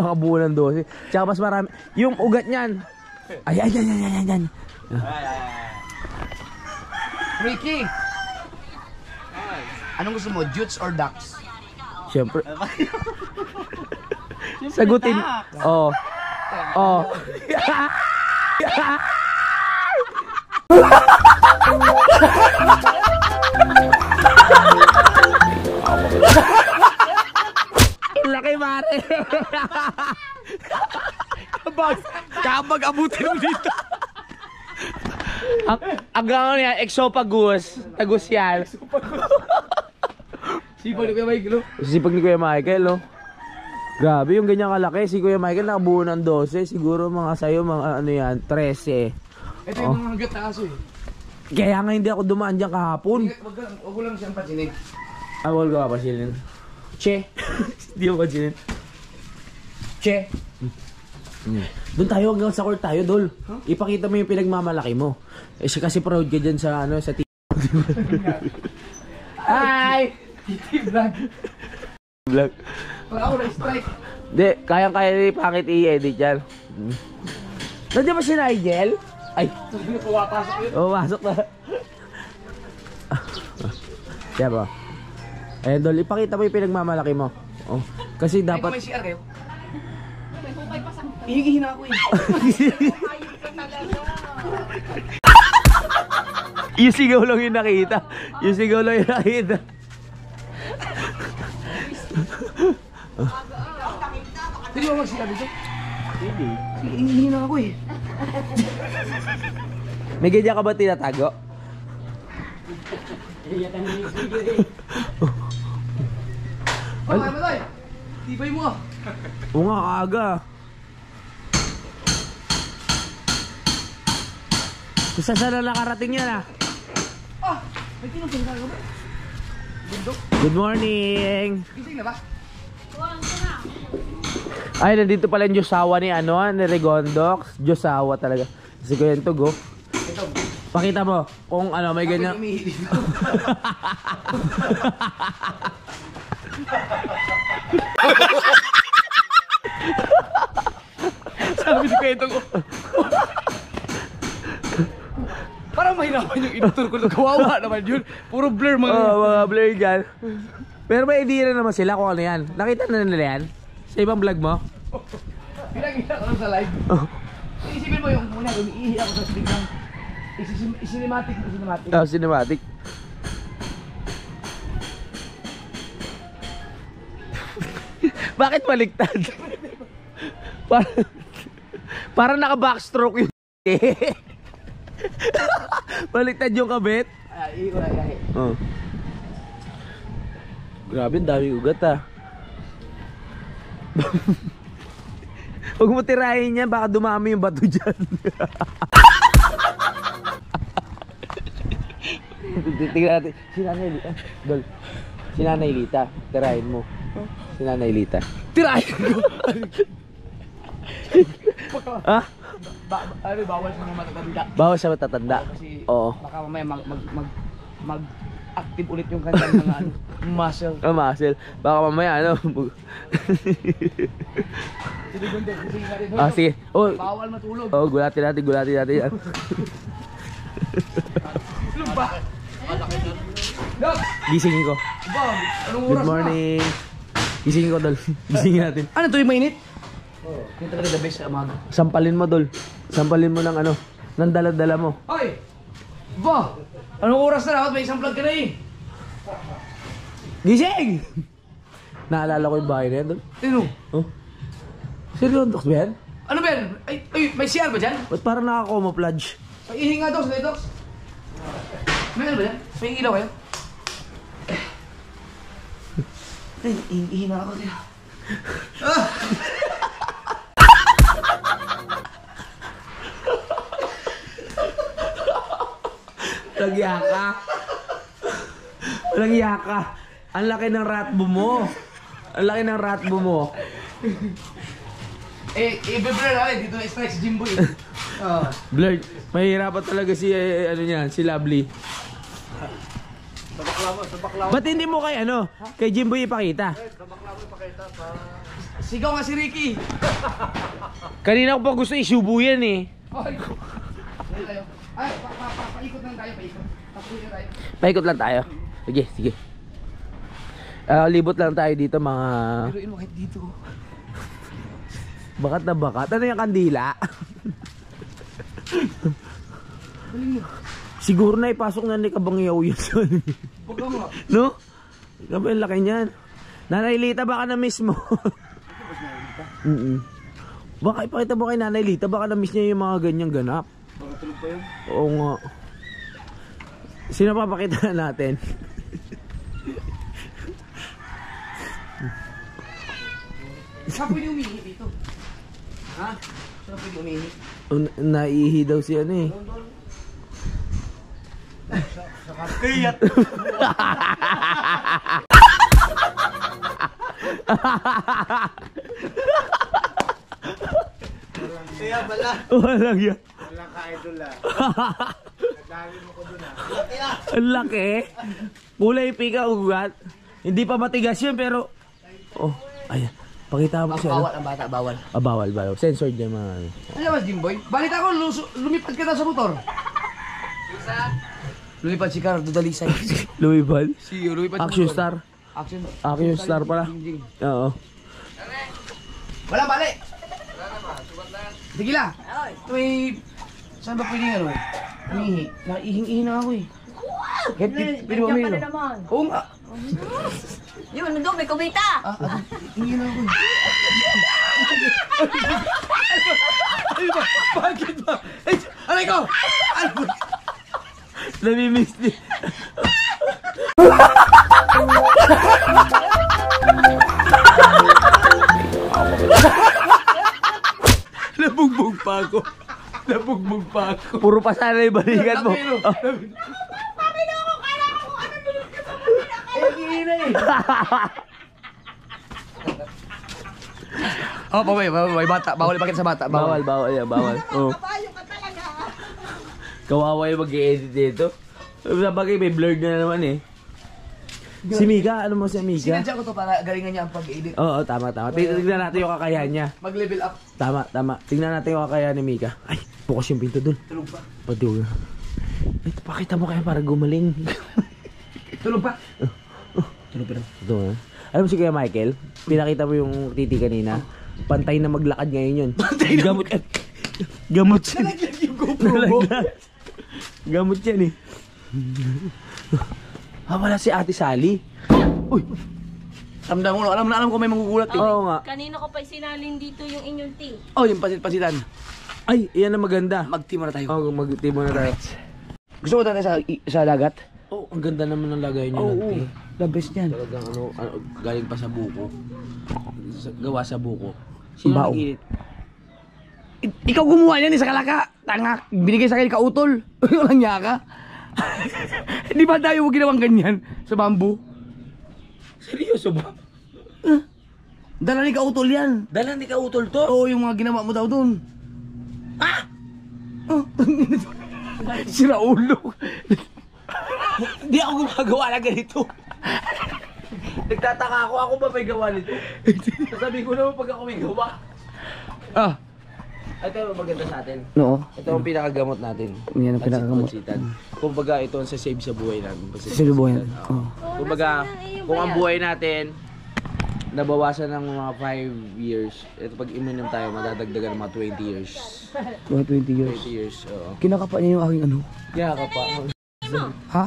Nakabuo ng 12. Tsaka mas marami. Yung ugat niyan. Ayan. Ricky! Anong gusto mo? Jutes or ducks? Siyempre. Sagutin. Oh. Laki mare. Kapag abutin mo dito. Hanggang ano yan, exopagus. Tagus yan. Sipag ni Kuya Michael. Sipag ni Kuya Michael, no? Grabe, yung ganyan kalaki. Si Kuya Michael nakabuo ng 12. Siguro mga sa'yo, mga ano yan, 13. Ito yung mga hanggat na aso eh. Kaya nga hindi ako dumaan dyan kahapon. Huwag ko lang siyang pansinin. Awal ko pa silin. Che. Hindi mo pansinin. Che. Doon tayo, hanggang sa court tayo, Dol. Ipakita mo yung pinagmamalaki mo. Eh, kasi proud ka dyan sa, ano, sa Hi! Vlog. Wala ako na-strike. Hindi, kayang-kaya ni Pangit i-edit yan. Nandiyan ba si Nigel? Ay! Pumapasok yun. Oo, masok na. Kaya ba? Ayan, Dol, ipakita mo yung pinagmamalaki mo. Oh, kasi Ay, kung dapat... may CR kayo. Ihigihin ako eh. Yung sigaw lang yung nakita. Yung sigaw lang yung nakita. Hindi mo mag-CR dito? Hindi. Ihigihin ako eh. May ganyan ka ba tinatago? Oh, ay malay. Tibay mo ah. Oo nga, kaaga. Kung saan na nakarating yan ah. Ah! May tinutong ka ba? Good morning! Gising na ba? Ay, nandito pala yung Diyosawa ni ano, ni Regondox. Diyosawa talaga. Si Kuya Tug, oh. Ito. Pakita mo kung ano, may ganyan. Umihilip. Sabi si Kuya Tug, parang mahirapan yung editor ko. Kawawa naman yun. Puro blur mga. Oo, mga blur dyan. Pero may idea na naman sila kung ano yan. Nakita na nila yan? Sa ibang vlog mo? Pinakita ko lang sa live. Isipin mo yung muna, umiihi ako sa biglang cinematic. Oh, cinematic. Bakit baliktad? Parang naka-backstroke yung baliktad yung kabit. Ay, ihi ko lang, ihi. Oh. Grabe, ang dami ugat ah. Huwag mo tirahin yan, baka dumami yung bato dyan. Tingnan natin. Si Nanay Lita. Dol. Si Nanay Lita. Tirahin mo. Si Nanay Lita. Tirahin ko! Ha? Bawal sa mga matatanda. Bawas sa matatanda. Kasi Oo. baka mamaya mag-active ulit yung kanyang mga ano, muscle. Oh, muscle. Baka mamaya ano. Ah, sige. Oh, Bawal matulog. oh, gulatin natin yan. Ano ba? Dok! Gisingin ko. Ba? Anong oras Good morning. Gisingin ko, Dol. Gisingin natin. Ano to yung mainit? Oo. Yung talaga the best sa umaga. Sampalin mo, Dol. Sampalin mo ng ano, ng dala-dala mo. Ay! Ba? Anong oras na? Dapat may isang vlog ka na eh. Gising! Naalala ko yung bahay na yan, Dol. Ano? Oh? Seryoso ba yan? Ano ba yan? Ay, may CR ba dyan? Ba't parang naka-camouflage? May ihi nga daw sa Docs. May ano ba yan? May ilaw kayo? Ay, ihi na ako dito. Ah! Walang yaka. Walang yaka. Ang laki ng ratbo mo. Ang laki ng ratbo mo. I-blur namin. Dito na-strike si Jimbo eh. Blurred. Mahirapan talaga si, ano niyan, si Lovely. Ba't hindi mo kay ano? Kay Jimboy ipakita? Sigaw nga si Ricky. Kanina ko pa gusto isubo yan eh. Ay, paikot lang tayo, paikot. Paikutin tayo. Paikot lang tayo. Sige, sige. Libot lang tayo dito mga... Piruin mo kahit dito. Bakat na bakat. Ano yung kandila? Siguro na ipasok na ni Kabangyaw yun. Baga nga. No? Grabe ang laki niyan. Nanay Lita, baka na-miss mo. Baka ipakita mo kay Nanay Lita, baka na-miss niya yung mga ganyang ganap. Baka tulog pa yun. Oo nga. Sino papakita natin? Saan pwede umihi dito? Ha? Saan pwede umihi? Naihi daw si ano eh. Kayat! Kaya pala. Walang yan. Walang ka-idol ah. Nagdali mo ko dun ah. Ang laki. Kulay pika ugat. Hindi pa matigas yun pero... Oh, ayan. Pakita mo siya. Bawal ang bata, bawal. Bawal, bawal. Censored yan mga... Ano ba, Jimboy? Balita ko, lumipad ka na sa motor. Lumipad si Cardo Dalisay. Lumipad? Si lumipad sa Action motor. Star. Action Star pala. Oo. Wala, bali! Sige lang. May... Saan ba pwede nga no? Umihi. Nakihing-ihi na ako eh. Kahit pwede ba umihi no? Oo nga. Yun, nandun, may kumita. Ihi na ako eh. Ano ba? Bakit ba? Ay, aray ko! Ano ba? Namimiss din. Nabugbog pa ako. Nabugbog pa ako. Puro pa sana yung balikan mo. Oh, bawal bata. Bawal ipakita sa bata. Bawal, bawal. Yeah, bawal. Oh. Kawawa yung mag-i-edit dito. Sabagay may blurred na naman eh. Si Mika, ano mo si Mika? Sinadya ko to para galingan niya ang pag-edit. Oo, tama, tama. Tignan natin yung kakayahan niya. Mag-level up. Tama, tama. Tingnan natin yung kakayahan ni Mika. Ay, bukas yung pinto dun. Tulog pa. Pati ay, pakita mo kaya para gumaling. Tulog pa. Tulog pa daw. Ito nga. Alam mo si Kuya Michael, pinakita mo yung titi kanina. Pantay na maglakad ngayon yun. Pantay na gamot. Gamot siya. Nalaglag yung GoPro mo. Gamot yan eh. Wala si Ate Sally. Uy! Alam ko may magugulat eh. Oo nga. Kanina ko pa sinalin dito yung inyong tea. Oh, yung pasit-pasitan. Ay, iyan na maganda. Mag-team na tayo. Oo, mag-timo na tayo. Gusto mo tayo sa dagat? Oh, ang ganda naman ng lagay niyo Oo, ng tea. the best yan. Talagang ano, galing pa sa buko. Gawa sa buko. Sino Bao. nag-init? Ikaw gumawa yan, isa kalaka. Tangak, binigay sa akin kautol. Walang niya ka. Di ba tayo mo ginawang ganyan sa bamboo? Seryoso ba? Dala ni kautol yan. Dala ni kautol to? Oo, yung mga ginawa mo daw doon. Ah! Oh. Sira ulo. Hindi ako gumagawa na ganito. Nagtataka ako ba may gawa nito? Sasabihin ko naman pag ako may gawa. Ah, Ito yung maganda sa atin. no. Ito ang pinakagamot natin. Yan ang pinakagamot. Pansit-pansitan. Kumbaga ito ang sasave sa buhay natin. Sa buhay. Oo. Kumbaga, kung ang buhay natin nabawasan ng mga 5 years, ito pag iminom tayo, madadagdagan ng mga 20 years. Mga 20 years. 20 years, oo. Kinakapa niya yung aking ano. Kaya ka pa. Ha?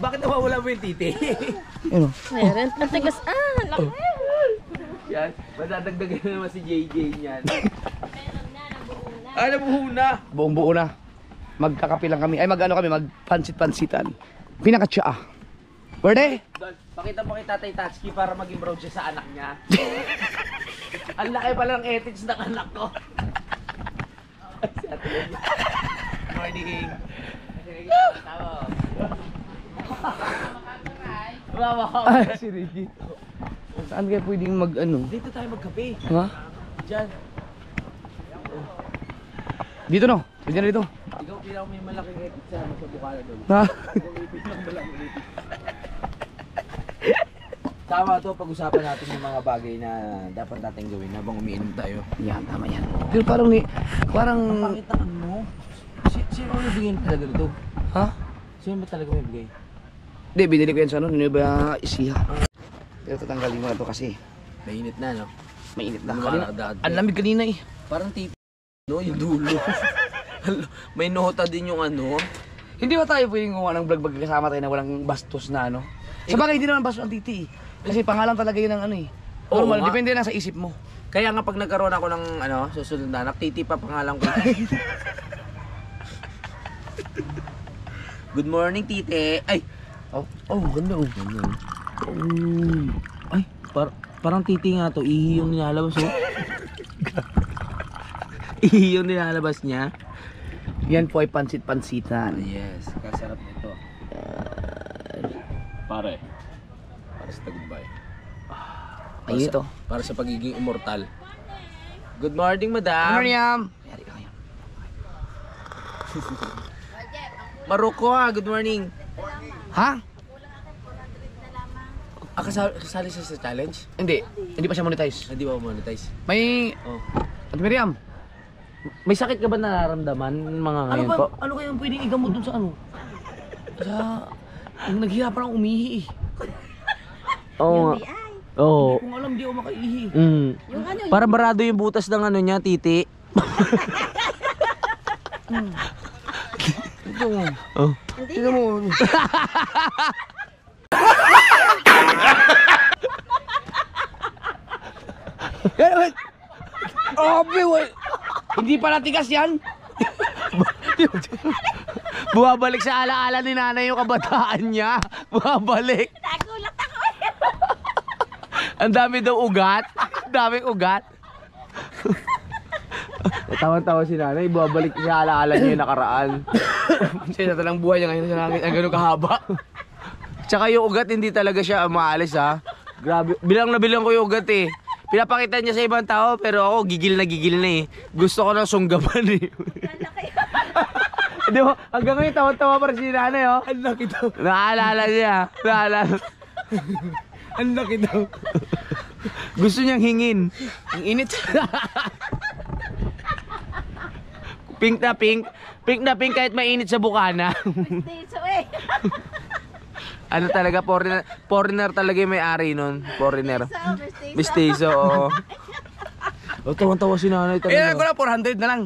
Bakit nawawala mo yung titi? Ano? Meron. Ang tigas. Laki. Yan, madadagdagan na naman si JJ niyan. Nabuhuna. Buong buo na. Magkakape lang kami. Ay mag-ano kami, mag-pansit-pansitan. Pinakatsa. Pwede? Don, pakita mo kay Tatay Tatsuki para maging proud siya sa anak niya. Ang laki pala ng ethics ng anak ko. Morning. Mama ko. Ay, si Ricky. Saan kaya pwedeng mag-ano? Dito tayo magkape. Ha? Diyan. Dito no? Pwede na dito. Ikaw pinaka may malaking epit sa Bukala doon. Ha? Ipit lang malaking epit. Tama to, pag-usapan natin yung mga bagay na dapat natin gawin habang umiinom tayo. Yan, tama yan. Pero parang... Pakitaan mo. Sino may bigyan talaga nito? Ha? Sino ba talaga may bigay? Hindi, binili ko yan sa ano, Nueva Ecija. Pero tatanggalin mo na ito kasi Mainit na, no? mainit na. Lumalakad Kanina, agad. ang lamig kanina eh. Parang tipo, no? Yung dulo. May nota din yung ano. Hindi ba tayo pwedeng gumawa ng vlog kasama tayo na walang bastos na ano? Sa bagay, hindi naman bastos ang titi eh. Kasi pangalan talaga yun ng ano eh. Oo Normal, nga. depende na sa isip mo. Kaya nga pag nagkaroon ako ng ano, susunod na anak, Titi pa pangalan ko. Good morning, Tite. Ay! Ganda oh. Ay, parang Titi nga to. Ihi yung nilalabas, oh. Ihi yung nilalabas niya. Yan po ay pansit-pansitan. Yes, kasarap nito. Pare. Para sa tagumpay. Ay, ito. Para sa pagiging immortal. Good morning, madam. Miriam! Yari ka ngayon. Maroko, good morning. Ha? Kasali siya sa challenge? Hindi. Hindi pa siya monetize. Hindi ba monetize? May... Oh. Ate Miriam! May sakit ka ba nararamdaman mga ngayon po? Ano kaya pwedeng igamot dun sa ano? Sa... Ang naghihirapan akong umihi eh. Oo nga. Oo. Kung alam, di ako makaihi. Yung ano, Para barado yung butas ng ano niya, Titi. Ito mo. Oh. Tingnan mo. Hindi pala tigas yan. Bumabalik sa alaala ni nanay yung kabataan niya. Bumabalik. nagulat ako. Ang dami daw ugat. Ang daming ugat. Tawan-tawa si nanay, bumabalik sa alaala niya yung nakaraan. Siya talang buhay niya ngayon sa langit. Ang ganun kahaba. Tsaka yung ugat, hindi talaga siya maalis, ha. Grabe. Bilang na bilang ko yung ugat, eh. Pinapakita niya sa ibang tao, pero ako gigil na eh. Gusto ko na sunggaban, eh. Di ba? Hanggang ngayon, tawa-tawa pa rin si nanay, oh. Ang laki daw. Naalala niya. Naalala. Ang laki daw. Gusto niyang hingin. Ang init. Pink na pink. Pink na pink kahit mainit sa bukana. Dito eh. Ano talaga, foreigner talaga yung may-ari nun. Foreigner. Mistizo, oo. Oh, tawan-tawa si nanay Kaya ko talaga. na 400 na lang.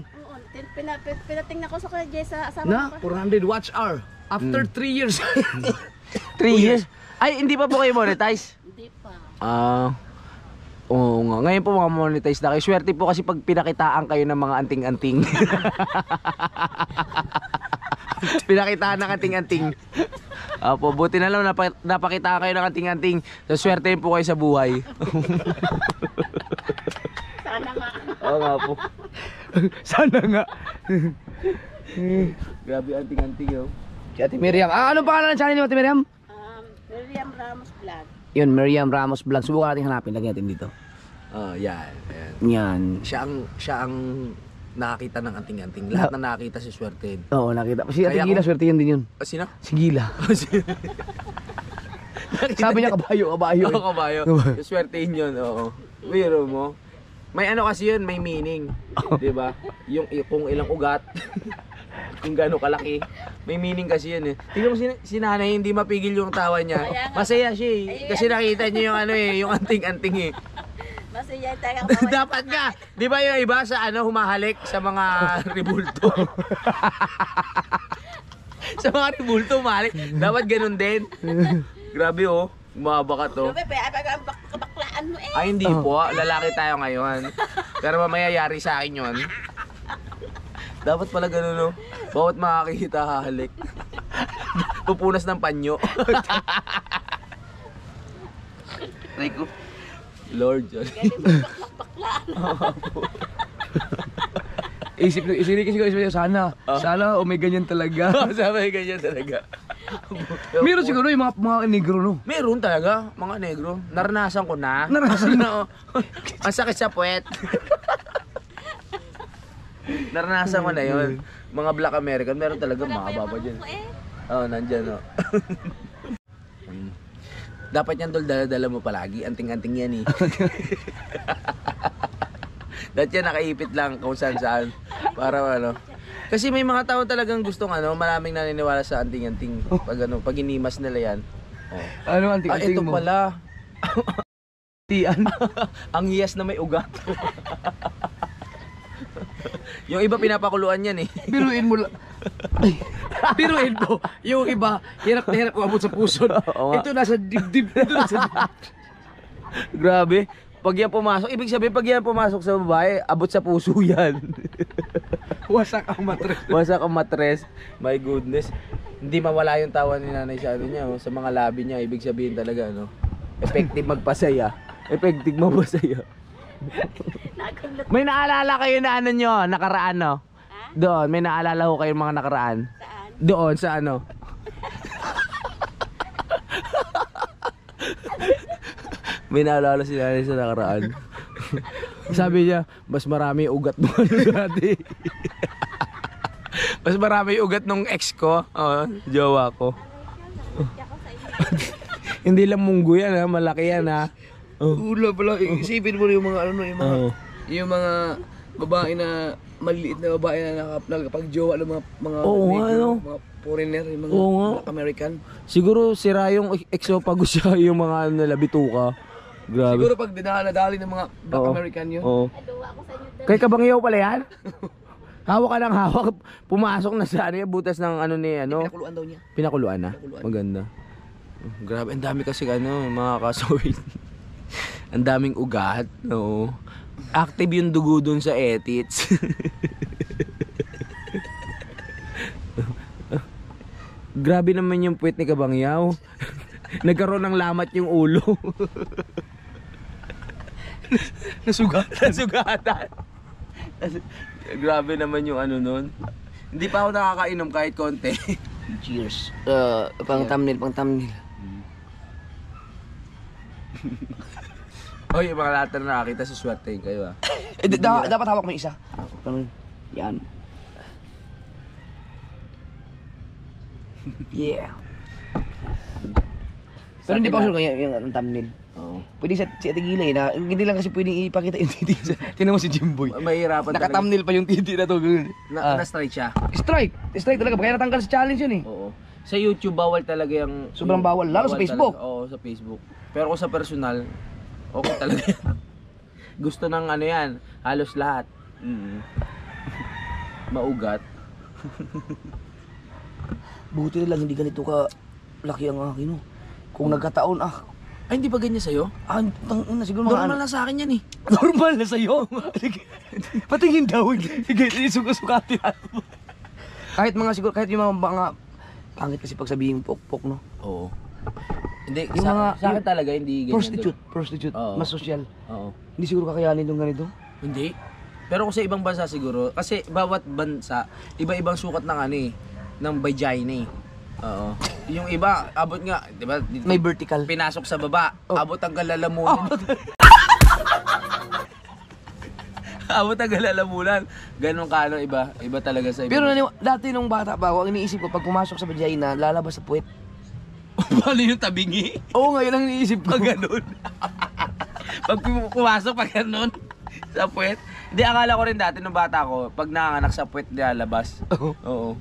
Pinatingnan ko sa Kuya Jay sa asawa Na, ko. 400 watch hour. After 3 years. 3 years? Ay, hindi pa po kayo monetize? Hindi pa. Oo nga. Ngayon po mga monetize na kayo. Swerte po kasi pag pinakitaan kayo ng mga anting-anting. Pinakitaan ng anting-anting. Apo, buti na lang napakitaan kayo ng anting-anting. So, swerte po kayo sa buhay. Sana nga. Oo nga po. Sana nga. Grabe anting-anting yun. Si Ate Miriam. Ano pangalan ng channel mo, Ate Miriam? Miriam Ramos Vlog. Yun, Miriam Ramos Vlog. Subukan natin hanapin. Lagyan natin dito. Yan. Ayan. Yan. Siya ang nakakita ng anting-anting. Lahat na nakakita si swerte. Oo, nakita. Si Ate Kaya Gila, ako- swerte yun din yun. Sino? Si Gila. Sabi niya kabayo. Oo, kabayo. Swertein yun, oo. Biro mo. May ano kasi yun, may meaning. Di ba? Yung kung ilang ugat, kung gaano kalaki. May meaning kasi yun eh. Tingnan mo si nanay, hindi mapigil yung tawa niya. Masaya siya eh. Kasi nakita niya yung ano eh, yung anting-anting eh. Masaya tayo. Dapat nga. Di ba yung iba sa ano, humahalik sa mga ribulto? Sa mga ribulto, humahalik. Dapat ganun din. Grabe oh. Umaba ka to. Baklaan mo eh. Ay, hindi po. Lalaki tayo ngayon. Pero mamaya yari sa akin yun. Dapat pala ganun, no? Bawat makakita, hahalik. Pupunas ng panyo. Ay ko. Lord, John. Isip ko, sana. Sana, may ganyan talaga. Sabi ganyan talaga. Meron siguro yung mga negro, no? Meron talaga, mga negro. Naranasan ko na. Naranasan na. Ang sakit sa puwet. Naranasan ko na yun. Mga Black American, meron talaga mahaba pa dyan. Oo, nandyan o. Dapat yan dol, dala-dala mo palagi. Anting-anting yan eh. Dapat yan nakaipit lang kung saan-saan. Para ano. Kasi may mga tao talagang gustong maraming naniniwala sa anting-anting. Pag inimas nila yan. Oh. Ano anting-anting Ito mo? pala. Tian. Ang hiyas na may ugat. Yung iba pinapakuluan yan eh. Biruin mo lang. Biruin mo. Yung iba, hirap na hirap umabot sa puso. Oo nga. Ito nasa dibdib. Ito nasa dibdib. Grabe. Pag yan pumasok, ibig sabihin pag yan pumasok sa babae, abot sa puso yan. Wasak ang matres. Wasak ang matres. My goodness. Hindi mawala yung tawa ni nanay sa niya, sa mga labi niya. Ibig sabihin talaga, effective magpasaya. Effective magpasaya. May naalala kayo na nyo, nakaraan no? Doon, may naalala ko kayo mga nakaraan. Saan? Doon, sa May naalala si nanay sa nakaraan. Sabi niya, mas marami ugat nung dati. Mas marami ugat nung ex ko, jowa ko. Hindi lang munggo yan ha, malaki yan ha. Ula pala, isipin mo yung mga yung mga babae na maliliit na babae na nakapag-jowa ng mga mga foreigner, yung mga Black American. Siguro sira yung exopagus siya, yung mga bituka. Grabe. Siguro pag dinadali ng mga Black American yun. Oo. Kay Kabangyaw pala yan? Hawak ka ng hawak, pumasok na sa butas ng Pinakuluan daw niya. Pinakuluan na? Pinakuluan. Maganda. Grabe, ang dami kasi mga kasawin. Ang daming ugat, no. Active yung dugo dun sa etits. Grabe naman yung puwet ni Kabangyaw. Nagkaroon ng lamat yung ulo. Nasugatan. Grabe naman yung nun. Hindi pa ako nakakainom kahit konti. Cheers. Pang thumbnail. Oy, yung mga lahat na nakakita sa swerte kayo Dapat hawak mo yung isa. Yan. Yeah. Pero hindi pa ako sure kung yung thumbnail. Oo. Pwede si Ate Gilay na hindi lang kasi pwedeng ipakita yung titi. Tinan mo si Jimboy. Mahirapan talaga. Naka-thumbnail pa yung titi na to. Na-strike siya. Strike talaga. Kaya natanggal sa challenge yun eh. Oo. Sa YouTube bawal talaga yung... Sobrang bawal. Lalo sa Facebook. Talaga. Oo, sa Facebook. Pero kung sa personal, okay talaga yan. Gusto ng yan, halos lahat. Maugat. Buti na lang hindi ganito ka laki ang akin. Kung nagkataon Ay, hindi ba ganyan sa'yo? Siguro mga Normal na sa akin yan eh. Normal na sa'yo. Patingin daw. Sige, suka-sukatin. Kahit yung mga pangit kasi pag sabihin pok-pok, no? Oo. Hindi, Yung sa mga- akin talaga hindi ganyan. Prostitute. Oo. Mas social. Oo. Hindi siguro kakayanin yung ganito. Hindi. Pero kung sa ibang bansa siguro, kasi bawat bansa, iba-ibang sukat ng ng vagina eh. Oo. Yung iba, abot nga, di ba? Dito, May vertical. pinasok sa baba, abot ang galalamunan. Abot ang galalamunan. Ganon ka, iba. Iba talaga sa iba. Pero dati nung bata pa ako, ang iniisip ko, pag pumasok sa vagina, lalabas sa puwet. paano yung tabingi? Oo, ngayon ang iniisip ko. Pag ganon. Pag pumasok, pag ganon. Sa puwet. Hindi, akala ko rin dati nung bata ko, pag nanganak sa puwet, nilalabas. Oo.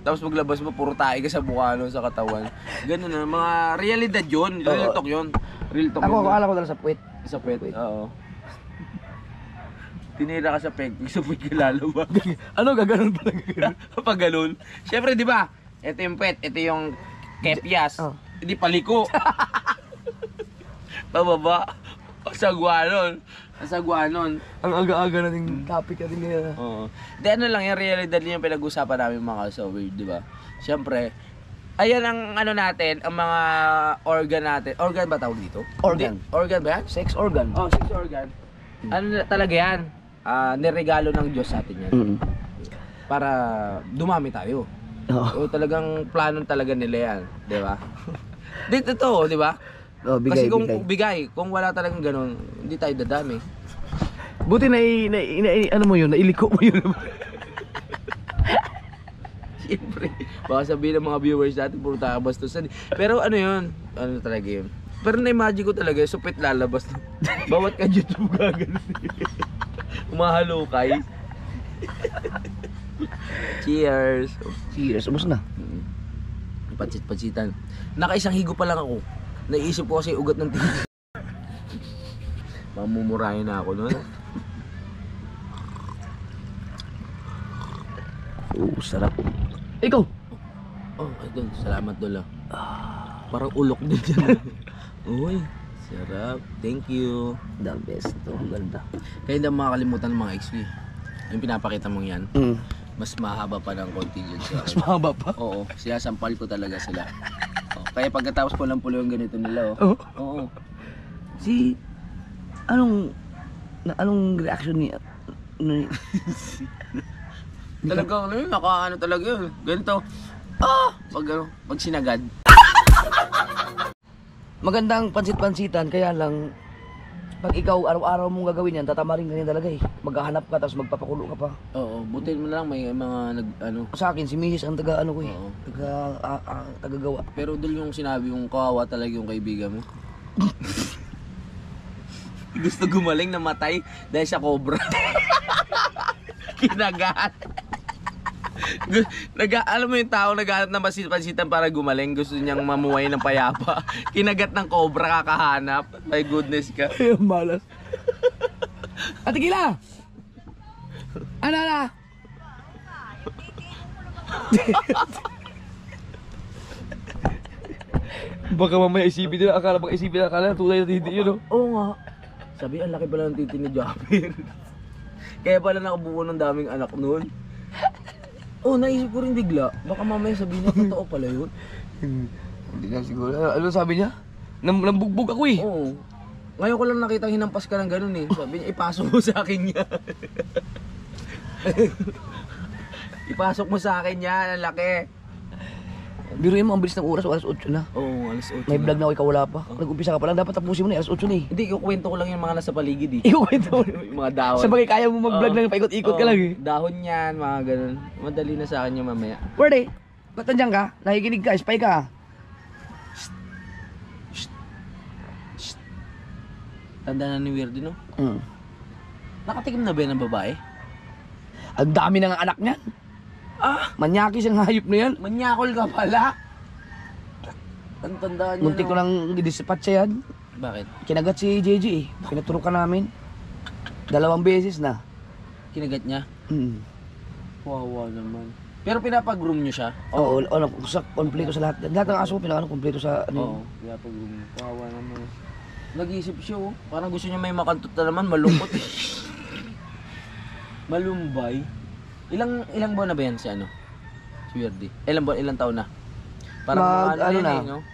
Tapos paglabas mo, puro tae ka sa mukha, sa katawan. Ganun na, mga realidad yun. Real talk yun. Real talk Ako, yun. akala ko dala sa puwet. Sa puwet, oo. Tinira ka sa peg, sa puwet ka lalabas. Ano, gaganon talaga? Pag ganun. Siyempre, di ba? Ito yung puwet, ito yung kepyas. Hindi paliko. Pababa. Sagwanon. Ang aga-aga nating topic natin ngayon. Oo. Di ano lang, yung realidad yung pinag-usapan namin mga ka-sower, di ba? Siyempre, ayan ang natin, ang mga organ natin. Organ ba tawag dito? Organ. Hindi. Organ ba yan? Sex organ. Oh, sex organ. Ano talaga yan? Niregalo ng Diyos sa atin yan. Para dumami tayo. O talagang plano talaga nila yan, di ba? Dito to, di ba? Oh, Kasi kung bigay, kung wala talagang ganun, hindi tayo dadami. Buti ano mo yun, nailiko mo yun. Siyempre, baka sabihin ng mga viewers natin, puro takabastusan. Pero ano yun? Ano talaga yun? Pero na-imagine ko talaga, supit lalabas. Bawat ka YouTube gagano. Umahalukay. Cheers! Cheers, ubos na. Patsit-patsitan. Nakaisang higo pa lang ako. Naisip ko kasi ugat ng titi. Mamumurahin na ako nun. Sarap. Ikaw? Oh, idol, salamat Dol. Parang ulok din dyan. Uy, sarap. Thank you. The best to, ang ganda. Kaya hindi makakalimutan ng mga XP. Yung pinapakita mong yan, mas mahaba pa ng konti dyan sa Mas mahaba pa? Oo, sinasampal ko talaga sila. Kaya pagkatapos ko lang pulo yung ganito nila. Oh. Oo. Anong reaction niya? Talagang ano yun, nakaano talaga yun. Ganito. Pag sinagad. Magandang pansit-pansitan, kaya lang pag ikaw araw-araw mong gagawin yan, tatamarin ka niya talaga eh. Maghahanap ka tapos magpapakulo ka pa. Oo, butin mo lang may mga Sa akin, si Mrs. ang taga ko eh. Oo. Tagagawa. Pero dul yung sinabi yung kawawa talaga yung kaibigan mo. Gusto gumaling na matay dahil sa cobra. Kinagat. Alam mo yung tao naghahanap ng pansitan para gumaling, gusto niyang mamuhay ng payapa. Kinagat ng cobra, kakahanap. My goodness ka. Ay, malas. Ate Gila! Ano? Baka mamaya isipin nila, akala tunay na hindi yun, no? Oo nga. Sabi, ang laki pala ng titi ni Japir. Kaya pala nakabuo ng daming anak noon. Oh, naisip ko rin bigla. Baka mamaya sabihin niya, totoo pala yun. Hindi na siguro. Ano sabi niya? Nambugbog ako eh. Oo. Ngayon ko lang nakita hinampas ka ng ganun eh. Sabi niya, ipasok mo sa akin yan. Ipasok mo sa akin yan, ang laki. Biruin mo, ang bilis ng oras, alas 8 na. Oo, alas 8 May vlog na ako, ikaw wala pa. Nag-umpisa ka pa lang, dapat tapusin mo na, alas 8 na eh. Hindi, kukwento ko lang yung mga nasa paligid eh. Ikukwento mo. Yung mga dahon. Sa bagay, kaya mo mag-vlog Oo. lang, paikot-ikot ka lang eh. Dahon yan, mga ganun. Madali na sa akin yung mamaya. Word eh, ba't nandiyan ka? Nakikinig ka, spy ka. Tanda na ni Weirdy, no? Nakatikim na ba yan ng babae? Ang dami ng anak niyan. Manyakis ang hayop na yan. Manyakol ka pala. Ang tandaan niya. Muntik ko lang i-dispatch yan. Bakit? Kinagat si JJ eh. Pinaturukan namin. 2 beses na. Kinagat niya? Wawa naman. Pero pinapag-groom niyo siya? Oo, kompleto sa lahat. Lahat ng aso, kompleto sa Oo, pinapag-groom niyo. Wawa naman. Nag-iisip siya oh. Parang gusto niya may makantot na naman, malungkot eh. Malumbay. Ilang buwan na ba yan si ano? Si Weirdy. Ilang taon na? Parang ano na? no?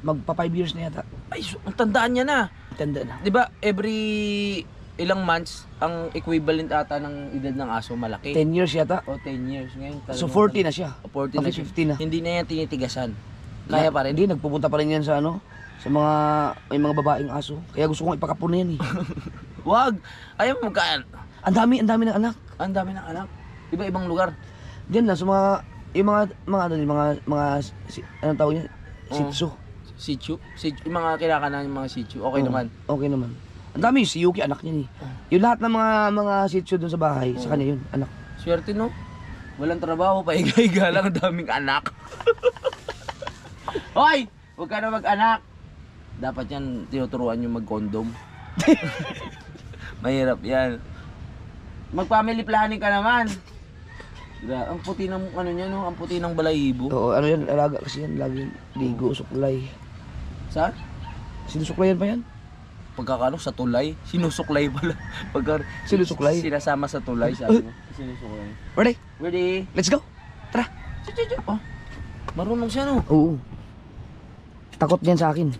Magpa 5 years na yata. Ay, ang tandaan niya na. Tanda na. 'Di ba every ilang months ang equivalent ata ng edad ng aso malaki? 10 years yata. O 10 years ngayon. So 40 na siya. 40 na siya. 50 na. Hindi na yan tinitigasan. Kaya pa rin. Hindi, nagpupunta pa rin yan sa ano, sa may mga babaeng aso. Kaya gusto kong ipakapon na yan eh. Wag. Ayaw mo kaan. Ang dami ng anak. Ang dami ng anak. Iba-ibang lugar. Diyan lang sa mga anong tawag niya? Shih Tzu. Shih Tzu. Yung mga kinakanan yung mga Shih Tzu. Okay Oo, naman. Okay naman. Ang dami, si Yuki anak niya eh. Yung lahat ng mga Shih Tzu doon sa bahay, sa kanya yun, anak. Swerte no? Walang trabaho, paiga-iga lang, ang daming anak. Hoy! Huwag ka na mag-anak. Dapat yan, tinuturuan yung mag-condom. Mahirap yan. Mag-family planning ka naman. Ang puti ng ano niya no, ang puti ng balahibo. Oo, ano yan, alaga kasi yan, lagi ligo, suklay. Saan? Sinusuklayan pa yan? Pagkakano sa tulay, sinusuklay pala. Sinusuklay? Sinasama sa tulay, sabi mo. Sinusuklay. Ready? Ready? Let's go! Tara! Oh, marunong siya no. Oo. Takot niyan sa akin.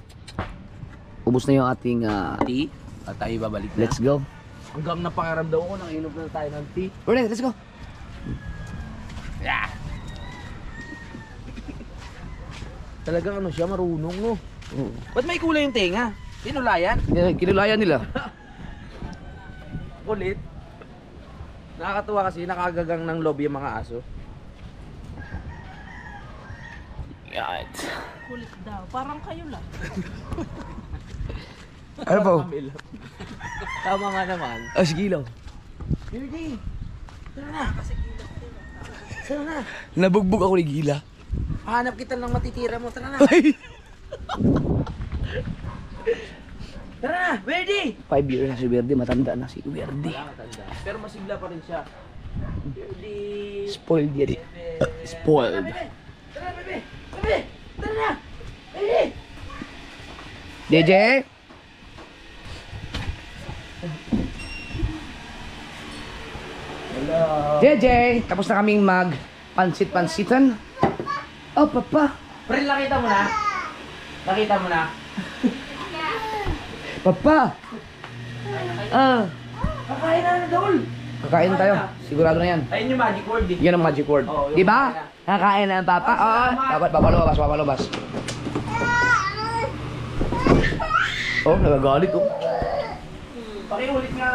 Ubus na yung ating Tea? At tayo babalik na. let's go. Hanggang napakiramdaw ko, nanginom na tayo ng tea. Ready, let's go. Yeah. Talagang ano siya, marunong no. Oo. Ba't may kulay yung tenga? Pinulayan? Kinulayan nila. Kulit. Nakakatuwa kasi nakagagang ng loob yung mga aso. Yan. Kulit daw. Parang kayo lang. Ano po? Tama nga naman. Oh, sige lang. Virgie! Tara na! Tara na! Nabugbog ako ni Gila. Hanap kita ng matitira mo. Tara na! Tara na! Verdi! 5 years na si Verde, matanda na si Verde. Wala matanda. Pero masigla pa rin siya. Verdi! Spoiled yan. Spoiled. Tara, bebe! Bebe! Tara na! Verdi! JJ? JJ, tapos na kaming mag pansit-pansitan. Oh, papa. Pre, nakita mo na? Nakita mo na? Papa. Kakain na na, Dol! Kakain tayo. Sigurado na yan. Ayun yung magic word eh. Yan ang magic word. Oo, yung Di ba? kakain Kakain na ang papa. Oo. Dapat papalubas, papalubas. Oh, nagagalit oh. Pakiulit nga.